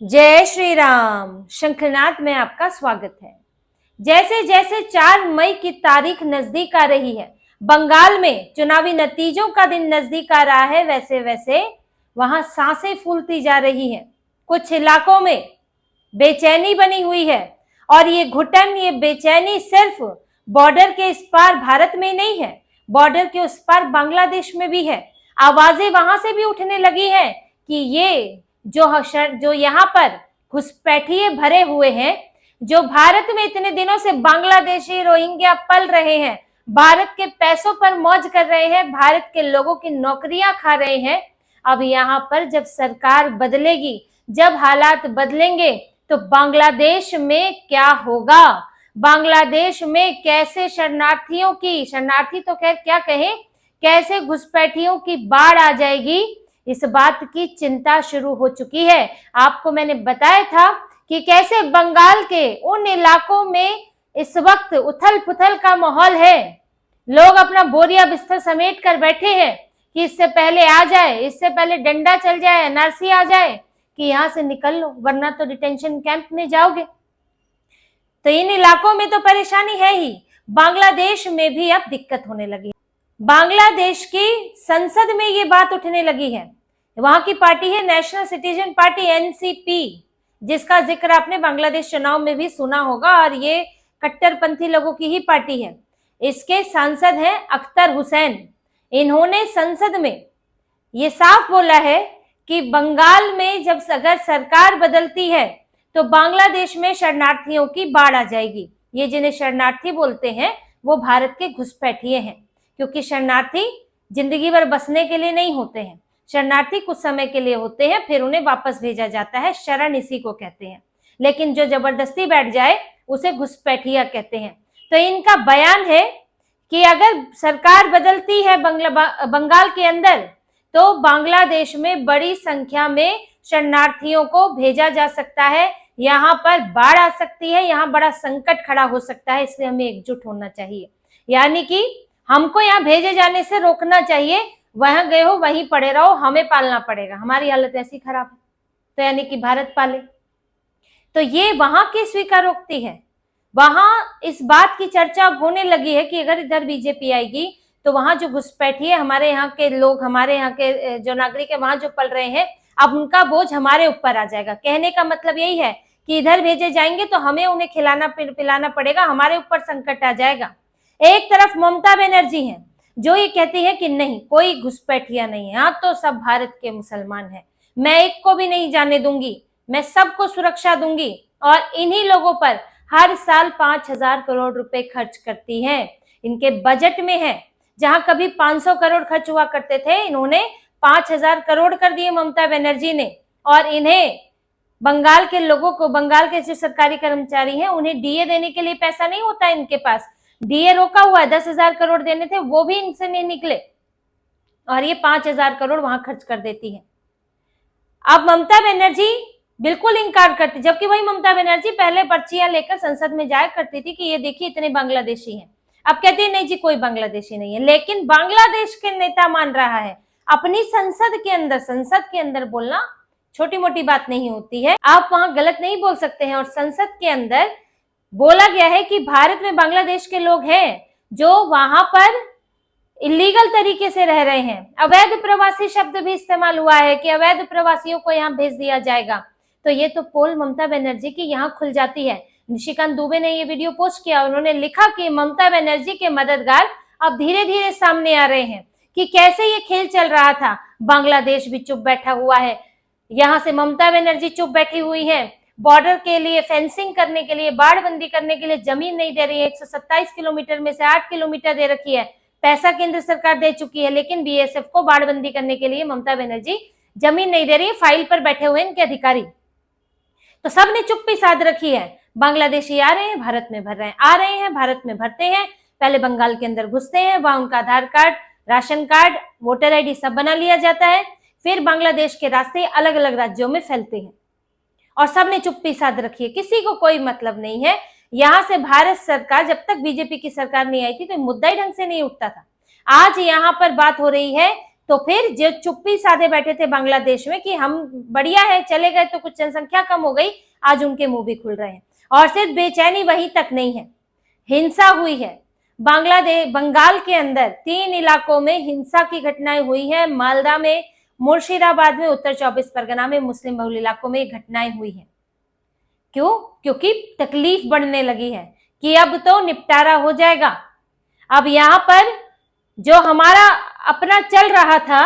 जय श्री राम। शंखनाद में आपका स्वागत है। जैसे जैसे 4 मई की तारीख नजदीक आ रही है, बंगाल में चुनावी नतीजों का दिन नजदीक आ रहा है, वैसे वैसे वहां सांसें फूलती जा रही हैं। कुछ इलाकों में बेचैनी बनी हुई है और ये घुटन, ये बेचैनी सिर्फ बॉर्डर के इस पार भारत में नहीं है, बॉर्डर के उस पार बांग्लादेश में भी है। आवाजें वहां से भी उठने लगी हैं कि ये जो यहाँ पर घुसपैठिए भरे हुए हैं, जो भारत में इतने दिनों से बांग्लादेशी रोहिंग्या पल रहे हैं, भारत के पैसों पर मौज कर रहे हैं, भारत के लोगों की नौकरियां खा रहे हैं, अब यहाँ पर जब सरकार बदलेगी, जब हालात बदलेंगे, तो बांग्लादेश में क्या होगा, बांग्लादेश में कैसे शरणार्थी तो खैर क्या कहें, कैसे घुसपैठियों की बाढ़ आ जाएगी, इस बात की चिंता शुरू हो चुकी है। आपको मैंने बताया था कि कैसे बंगाल के उन इलाकों में इस वक्त उथल पुथल का माहौल है। लोग अपना बोरिया बिस्तर समेट कर बैठे हैं कि इससे पहले आ जाए, इससे पहले डंडा चल जाए, एनआरसी आ जाए कि यहां से निकल लो, वरना तो डिटेंशन कैंप में जाओगे। तो इन इलाकों में तो परेशानी है ही, बांग्लादेश में भी अब दिक्कत होने लगी। बांग्लादेश की संसद में ये बात उठने लगी है। वहां की पार्टी है नेशनल सिटीजन पार्टी, एनसीपी, जिसका जिक्र आपने बांग्लादेश चुनाव में भी सुना होगा, और ये कट्टरपंथी लोगों की ही पार्टी है। इसके सांसद हैं अख्तर हुसैन। इन्होंने संसद में ये साफ बोला है कि बंगाल में जब अगर सरकार बदलती है तो बांग्लादेश में शरणार्थियों की बाढ़ आ जाएगी। ये जिन्हें शरणार्थी बोलते हैं वो भारत के घुसपैठिए हैं, क्योंकि शरणार्थी जिंदगी भर बसने के लिए नहीं होते हैं, शरणार्थी कुछ समय के लिए होते हैं, फिर उन्हें वापस भेजा जाता है, शरण इसी को कहते हैं। लेकिन जो जबरदस्ती बैठ जाए उसे घुसपैठिया कहते हैं। तो इनका बयान है कि अगर सरकार बदलती है बंगाल के अंदर, तो बांग्लादेश में बड़ी संख्या में शरणार्थियों को भेजा जा सकता है, यहाँ पर बाढ़ आ सकती है, यहाँ बड़ा संकट खड़ा हो सकता है, इसलिए हमें एकजुट होना चाहिए। यानी कि हमको यहाँ भेजे जाने से रोकना चाहिए, वहां गए हो वहीं पड़े रहो, हमें पालना पड़ेगा, हमारी हालत ऐसी खराब है, तो यानी कि भारत पाले। तो ये वहां की स्वीकारोक्ति है। वहां इस बात की चर्चा अब होने लगी है कि अगर इधर बीजेपी आएगी तो वहां जो घुसपैठिए हमारे यहाँ के लोग, हमारे यहाँ के जो नागरिक है वहां जो पल रहे हैं, अब उनका बोझ हमारे ऊपर आ जाएगा। कहने का मतलब यही है कि इधर भेजे जाएंगे तो हमें उन्हें खिलाना पिलाना पड़ेगा, हमारे ऊपर संकट आ जाएगा। एक तरफ ममता बनर्जी है जो ये कहती है कि नहीं, कोई घुसपैठिया नहीं है, यहाँ तो सब भारत के मुसलमान हैं, मैं एक को भी नहीं जाने दूंगी, मैं सबको सुरक्षा दूंगी, और इन्हीं लोगों पर हर साल 5,000 करोड़ रुपए खर्च करती है। इनके बजट में है, जहां कभी 500 करोड़ खर्च हुआ करते थे, इन्होंने 5,000 करोड़ कर दिए ममता बनर्जी ने। और इन्हें बंगाल के लोगों को, बंगाल के जो सरकारी कर्मचारी हैं, उन्हें डीए देने के लिए पैसा नहीं होता इनके पास, डीए रोका हुआ है, 10,000 करोड़ देने थे, वो भी इनसे नहीं निकले, और ये 5,000 करोड़ वहां खर्च कर देती है। अब ममता बनर्जी बिल्कुल इनकार करती, जबकि वही ममता बनर्जी पहले पर्चियां लेकर संसद में जाया करती थी कि ये देखिए इतने बांग्लादेशी हैं। अब कहती है नहीं जी, कोई बांग्लादेशी नहीं है। लेकिन बांग्लादेश के नेता मान रहा है अपनी संसद के अंदर बोलना छोटी मोटी बात नहीं होती है, आप वहां गलत नहीं बोल सकते हैं। और संसद के अंदर बोला गया है कि भारत में बांग्लादेश के लोग हैं जो वहां पर इलीगल तरीके से रह रहे हैं। अवैध प्रवासी शब्द भी इस्तेमाल हुआ है कि अवैध प्रवासियों को यहाँ भेज दिया जाएगा। तो ये तो पोल ममता बनर्जी की यहाँ खुल जाती है। निशिकांत दुबे ने ये वीडियो पोस्ट किया, उन्होंने लिखा कि ममता बनर्जी के मददगार अब धीरे धीरे सामने आ रहे हैं, कि कैसे ये खेल चल रहा था, बांग्लादेश भी चुप बैठा हुआ है, यहाँ से ममता बनर्जी चुप बैठी हुई है, बॉर्डर के लिए फेंसिंग करने के लिए, बाढ़बंदी करने के लिए जमीन नहीं दे रही है, 127 किलोमीटर में से 8 किलोमीटर दे रखी है, पैसा केंद्र सरकार दे चुकी है, लेकिन बीएसएफ को बाढ़बंदी करने के लिए ममता बनर्जी जमीन नहीं दे रही है, फाइल पर बैठे हुए इनके अधिकारी। तो सबने चुप्पी साध रखी है। बांग्लादेशी आ रहे हैं, भारत में भर रहे हैं, आ रहे हैं, भारत में भरते हैं, पहले बंगाल के अंदर घुसते हैं, वहां उनका Aadhaar card, ration card, voter ID सब बना लिया जाता है, फिर बांग्लादेश के रास्ते अलग अलग राज्यों में फैलते हैं, और सबने चुप्पी साध रखी है, किसी को कोई मतलब नहीं है। यहां से भारत सरकार, जब तक बीजेपी की सरकार नहीं आई थी तो मुद्दा ही ढंग से नहीं उठता था। आज यहाँ पर बात हो रही है तो फिर जो चुप्पी साधे बैठे थे बांग्लादेश में कि हम बढ़िया है, चले गए तो कुछ जनसंख्या कम हो गई, आज उनके मुंह भी खुल रहे हैं। और सिर्फ बेचैनी वहीं तक नहीं है, हिंसा हुई है। बांग्लादेश, बंगाल के अंदर 3 इलाकों में हिंसा की घटनाएं हुई है। मालदा में, मुर्शिदाबाद में, उत्तर 24 परगना में, मुस्लिम बहुल इलाकों में घटनाएं हुई हैं। क्यों? क्योंकि तकलीफ बढ़ने लगी है कि अब तो निपटारा हो जाएगा। अब यहाँ पर जो हमारा अपना चल रहा था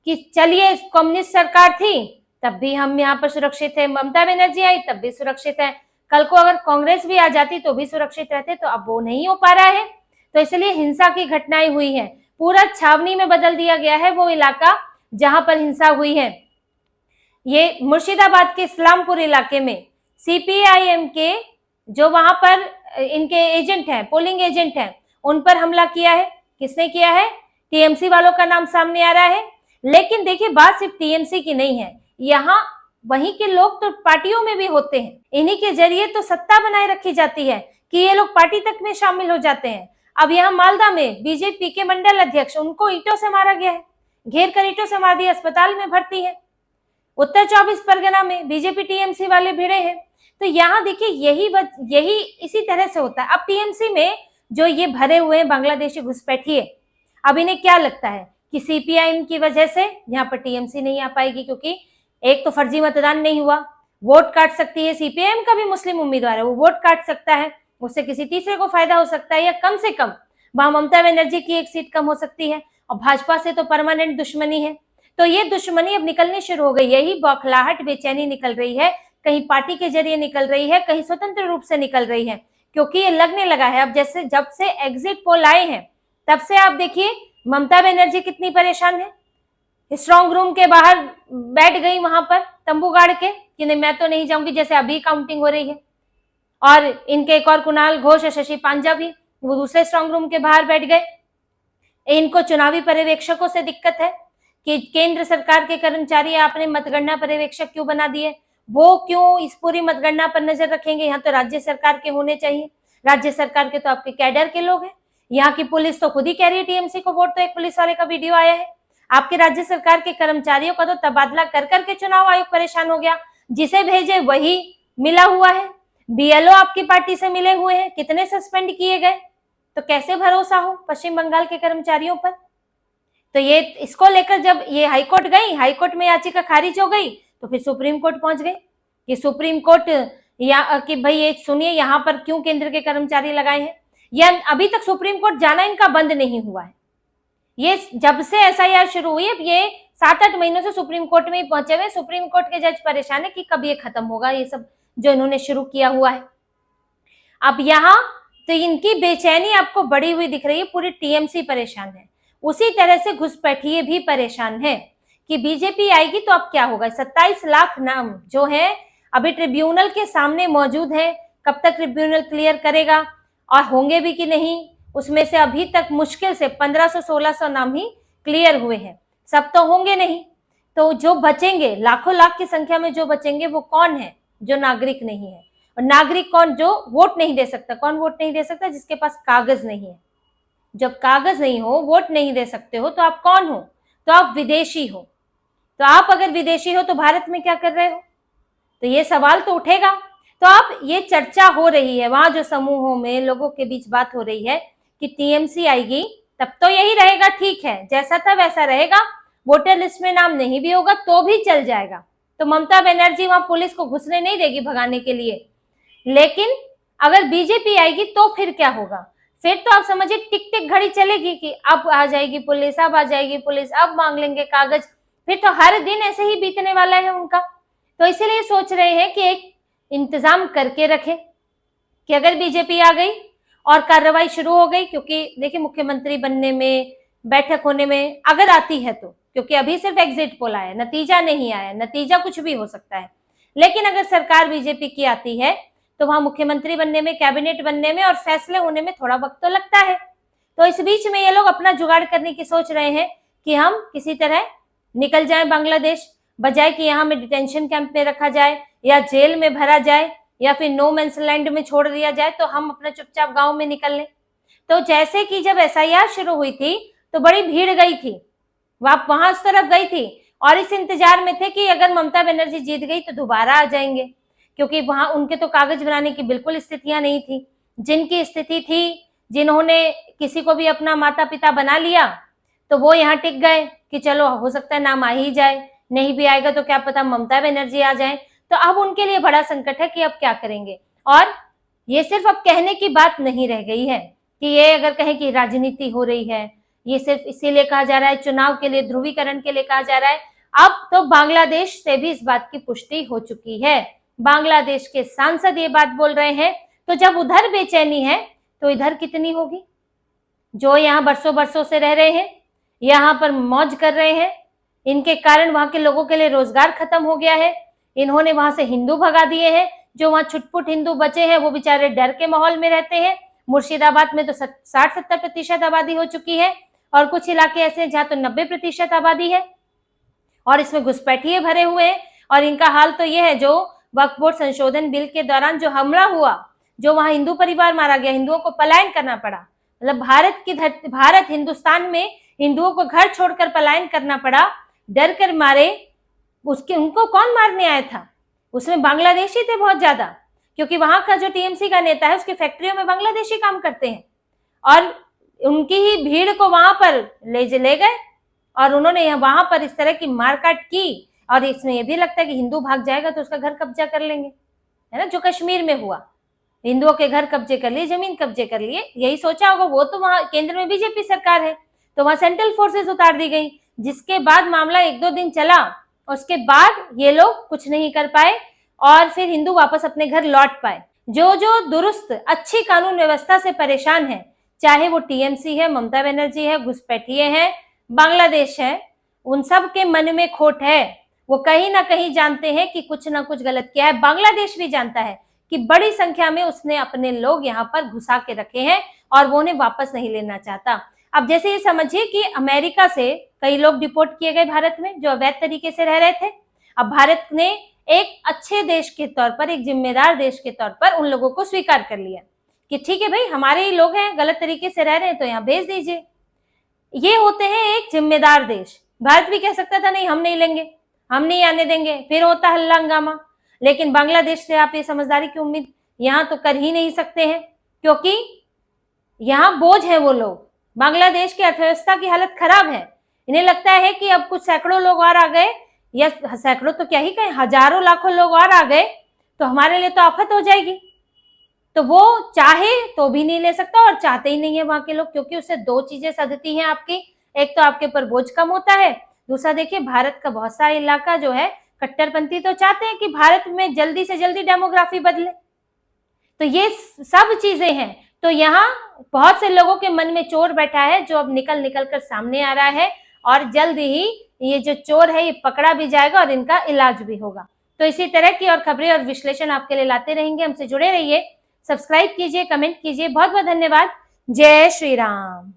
कि चलिए कम्युनिस्ट सरकार थी तब भी हम यहाँ पर सुरक्षित है, ममता बनर्जी आई तब भी सुरक्षित है, कल को अगर कांग्रेस भी आ जाती तो भी सुरक्षित रहते, तो अब वो नहीं हो पा रहा है। तो इसलिए हिंसा की घटनाएं हुई है। पूरा छावनी में बदल दिया गया है वो इलाका जहां पर हिंसा हुई है। ये मुर्शिदाबाद के इस्लामपुर इलाके में सीपीआईएम के जो वहां पर इनके एजेंट हैं, पोलिंग एजेंट हैं, उन पर हमला किया है। किसने किया है? टीएमसी वालों का नाम सामने आ रहा है। लेकिन देखिए, बात सिर्फ टीएमसी की नहीं है, यहाँ वहीं के लोग तो पार्टियों में भी होते हैं। इन्हीं के जरिए तो सत्ता बनाए रखी जाती है कि ये लोग पार्टी तक में शामिल हो जाते हैं। अब यहाँ मालदा में बीजेपी के मंडल अध्यक्ष, उनको ईंटों से मारा गया है, घेर कर ईंटों से मार दिया, अस्पताल में भर्ती है। उत्तर 24 परगना में बीजेपी टीएमसी वाले भिड़े हैं। तो यहाँ देखिए, यही इसी तरह से होता है। अब टीएमसी में जो ये भरे हुए हैं बांग्लादेशी घुसपैठिए, अब इन्हें क्या लगता है कि सीपीआईएम की वजह से यहाँ पर टीएमसी नहीं आ पाएगी, क्योंकि एक तो फर्जी मतदान नहीं हुआ, वोट काट सकती है, सीपीआईएम का भी मुस्लिम उम्मीदवार है, वो वोट काट सकता है, उससे किसी तीसरे को फायदा हो सकता है, या कम से कम वहां ममता बनर्जी की एक सीट कम हो सकती है। और भाजपा से तो परमानेंट दुश्मनी है। तो ये दुश्मनी अब निकलनी शुरू हो गई, यही बौखलाहट, बेचैनी निकल रही है, कहीं पार्टी के जरिए निकल रही है, कहीं स्वतंत्र रूप से निकल रही है, क्योंकि ये लगने लगा है अब, जैसे जब से एग्जिट पोल आए हैं तब से आप देखिए ममता बनर्जी कितनी परेशान है। स्ट्रॉन्ग रूम के बाहर बैठ गई, वहां पर तंबू गाड़ के कि नहीं मैं तो नहीं जाऊंगी, जैसे अभी काउंटिंग हो रही है। और इनके एक और कुणाल घोष और शशि पांजा भी वो दूसरे स्ट्रॉन्ग रूम के बाहर बैठ गए। इनको चुनावी पर्यवेक्षकों से दिक्कत है कि केंद्र सरकार के कर्मचारी आपने मतगणना पर्यवेक्षक क्यों बना दिए, वो क्यों इस पूरी मतगणना पर नजर रखेंगे, यहाँ तो राज्य सरकार के होने चाहिए, राज्य सरकार के तो आपके कैडर के लोग हैं। यहाँ की पुलिस तो खुद ही कह रही है टीएमसी को वोट, तो एक पुलिस वाले का वीडियो आया है। आपके राज्य सरकार के कर्मचारियों का तो तबादला कर करके चुनाव आयोग परेशान हो गया, जिसे भेजे वही मिला हुआ है। बीएलओ आपकी पार्टी से मिले हुए हैं, कितने सस्पेंड किए गए, तो कैसे भरोसा हो पश्चिम बंगाल के कर्मचारियों पर। तो ये इसको लेकर जब ये हाईकोर्ट गई, हाईकोर्ट में याचिका खारिज हो गई, तो फिर सुप्रीम कोर्ट पहुंच गई कि सुप्रीम कोर्ट या कि भाई ये सुनिए, यहाँ पर क्यों केंद्र के कर्मचारी लगाए हैं। या अभी तक सुप्रीम कोर्ट जाना इनका बंद नहीं हुआ है। ये जब से एसआईआर शुरू हुई है, ये 7-8 महीनों से सुप्रीम कोर्ट में ही पहुंचे हुए। सुप्रीम कोर्ट के जज परेशान है कि कब ये खत्म होगा, ये सब जो इन्होंने शुरू किया हुआ है। अब यहाँ तो इनकी बेचैनी आपको बढ़ी हुई दिख रही है, पूरी टीएमसी परेशान है, उसी तरह से घुसपैठिए भी परेशान है कि बीजेपी आएगी तो अब क्या होगा। 27 लाख नाम जो है अभी ट्रिब्यूनल के सामने मौजूद है, कब तक ट्रिब्यूनल क्लियर करेगा और होंगे भी कि नहीं, उसमें से अभी तक मुश्किल से 1500-1600 नाम ही क्लियर हुए हैं, सब तो होंगे नहीं। तो जो बचेंगे, लाखों लाख की संख्या में जो बचेंगे, वो कौन है? जो नागरिक नहीं है। और नागरिक कौन? जो वोट नहीं दे सकता। कौन वोट नहीं दे सकता? जिसके पास कागज नहीं है। जब कागज नहीं हो, वोट नहीं दे सकते हो, तो आप कौन हो? तो आप विदेशी हो। तो आप अगर विदेशी हो तो भारत में क्या कर रहे हो? तो ये सवाल तो उठेगा। तो अब ये चर्चा हो रही है, वहां जो समूहों में लोगों के बीच बात हो रही है कि टीएमसी आएगी तब तो यही रहेगा, ठीक है, जैसा था वैसा रहेगा, वोटर लिस्ट में नाम नहीं भी होगा तो भी चल जाएगा। तो ममता बनर्जी वहां पुलिस को घुसने नहीं देगी भगाने के लिए। लेकिन अगर बीजेपी आएगी तो फिर क्या होगा? फिर तो आप समझिए टिक टिक घड़ी चलेगी कि अब आ जाएगी पुलिस, अब आ जाएगी पुलिस, अब मांग लेंगे कागज। फिर तो हर दिन ऐसे ही बीतने वाला है उनका। तो इसीलिए सोच रहे हैं कि एक इंतजाम करके रखे कि अगर बीजेपी आ गई और कार्रवाई शुरू हो गई, क्योंकि देखिए मुख्यमंत्री बनने में, बैठक होने में अगर आती है तो, क्योंकि अभी सिर्फ एग्जिट पोल आया, नतीजा नहीं आया, नतीजा कुछ भी हो सकता है। लेकिन अगर सरकार बीजेपी की आती है तो वहां मुख्यमंत्री बनने में, कैबिनेट बनने में और फैसले होने में थोड़ा वक्त तो लगता है। तो इस बीच में ये लोग अपना जुगाड़ करने की सोच रहे हैं कि हम किसी तरह निकल जाएं बांग्लादेश, बजाय कि यहाँ में डिटेंशन कैंप में रखा जाए या जेल में भरा जाए या फिर नो मेंस लैंड में छोड़ दिया जाए, तो हम अपना चुपचाप गांव में निकल लें। तो जैसे कि जब एसआईआर शुरू हुई थी तो बड़ी भीड़ गई थी वह वहां उस तरफ गई थी और इस इंतजार में थे कि अगर ममता बनर्जी जीत गई तो दोबारा आ जाएंगे, क्योंकि वहां उनके तो कागज बनाने की बिल्कुल स्थितियां नहीं थी। जिनकी स्थिति थी, जिन्होंने किसी को भी अपना माता पिता बना लिया, तो वो यहाँ टिक गए कि चलो हो सकता है नाम आ ही जाए, नहीं भी आएगा तो क्या पता ममता बनर्जी आ जाए। तो अब उनके लिए बड़ा संकट है कि अब क्या करेंगे। और ये सिर्फ अब कहने की बात नहीं रह गई है कि ये अगर कहें कि राजनीति हो रही है, ये सिर्फ इसीलिए कहा जा रहा है, चुनाव के लिए, ध्रुवीकरण के लिए कहा जा रहा है। अब तो बांग्लादेश से भी इस बात की पुष्टि हो चुकी है। बांग्लादेश के सांसद ये बात बोल रहे हैं। तो जब उधर बेचैनी है तो इधर कितनी होगी। जो यहाँ बरसों बरसों से रह रहे हैं, यहाँ पर मौज कर रहे हैं, इनके कारण वहां के लोगों के लिए रोजगार खत्म हो गया है। इन्होंने वहां से हिंदू भगा दिए हैं। जो वहां छुटपुट हिंदू बचे हैं वो बेचारे डर के माहौल में रहते हैं। मुर्शिदाबाद में तो 60-70% आबादी हो चुकी है और कुछ इलाके ऐसे हैं जहां तो 90% आबादी है और इसमें घुसपैठिए भरे हुए हैं। और इनका हाल तो यह है, जो वक्फ बोर्ड संशोधन बिल के दौरान जो हमला हुआ, जो वहां हिंदू परिवार मारा गया, हिंदुओं को पलायन करना पड़ा, मतलब भारत हिंदुस्तान में हिंदुओं को घर छोड़कर पलायन करना पड़ा, डर कर मारे। उनको कौन मारने आया था? उसमें बांग्लादेशी थे बहुत ज्यादा, क्योंकि वहां का जो टीएमसी का नेता है उसकी फैक्ट्रियों में बांग्लादेशी काम करते हैं और उनकी ही भीड़ को वहां पर ले गए और उन्होंने वहां पर इस तरह की मारकाट की। और इसमें यह भी लगता है कि हिंदू भाग जाएगा तो उसका घर कब्जा कर लेंगे, है ना, जो कश्मीर में हुआ। हिंदुओं के घर कब्जे कर लिए, जमीन कब्जे कर लिए, यही सोचा होगा। वो तो वहां केंद्र में बीजेपी सरकार है तो वहां सेंट्रल फोर्सेस उतार दी गई, जिसके बाद मामला 1-2 दिन चला। उसके बाद ये लोग कुछ नहीं कर पाए और फिर हिंदू वापस अपने घर लौट पाए। जो जो दुरुस्त अच्छी कानून व्यवस्था से परेशान है, चाहे वो टीएमसी है, ममता बनर्जी है, घुसपैठिए हैं, बांग्लादेश है, उन सब के मन में खोट है। वो कहीं ना कहीं जानते हैं कि कुछ ना कुछ गलत किया है। बांग्लादेश भी जानता है कि बड़ी संख्या में उसने अपने लोग यहाँ पर घुसा के रखे हैं और वो उन्हें वापस नहीं लेना चाहता। अब जैसे ये समझिए कि अमेरिका से कई लोग डिपोर्ट किए गए भारत में, जो अवैध तरीके से रह रहे थे। अब भारत ने एक अच्छे देश के तौर पर, एक जिम्मेदार देश के तौर पर उन लोगों को स्वीकार कर लिया कि ठीक है भाई, हमारे ही लोग हैं, गलत तरीके से रह रहे हैं तो यहाँ भेज दीजिए। ये होते हैं एक जिम्मेदार देश। भारत भी कह सकता था नहीं, हम नहीं लेंगे, हम नहीं आने देंगे, फिर होता हल्ला हंगामा। लेकिन बांग्लादेश से आप ये समझदारी की उम्मीद यहाँ तो कर ही नहीं सकते हैं, क्योंकि यहाँ बोझ है वो लोग। बांग्लादेश की अर्थव्यवस्था की हालत खराब है। इन्हें लगता है कि अब कुछ सैकड़ों लोग और आ गए, या सैकड़ों तो क्या ही कहें, हजारों लाखों लोग और आ गए तो हमारे लिए तो आफत हो जाएगी। तो वो चाहे तो भी नहीं ले सकता और चाहते ही नहीं है वहां के लोग, क्योंकि उससे 2 चीजें सधती हैं आपकी। एक तो आपके ऊपर बोझ कम होता है, दूसरा देखिए भारत का बहुत सारा इलाका जो है, कट्टरपंथी तो चाहते हैं कि भारत में जल्दी से जल्दी डेमोग्राफी बदले। तो ये सब चीजें हैं। तो यहाँ बहुत से लोगों के मन में चोर बैठा है, जो अब निकल निकल कर सामने आ रहा है और जल्द ही ये जो चोर है ये पकड़ा भी जाएगा और इनका इलाज भी होगा। तो इसी तरह की और खबरें और विश्लेषण आपके लिए लाते रहेंगे। हमसे जुड़े रहिए, सब्सक्राइब कीजिए, कमेंट कीजिए। बहुत बहुत धन्यवाद। जय श्री राम।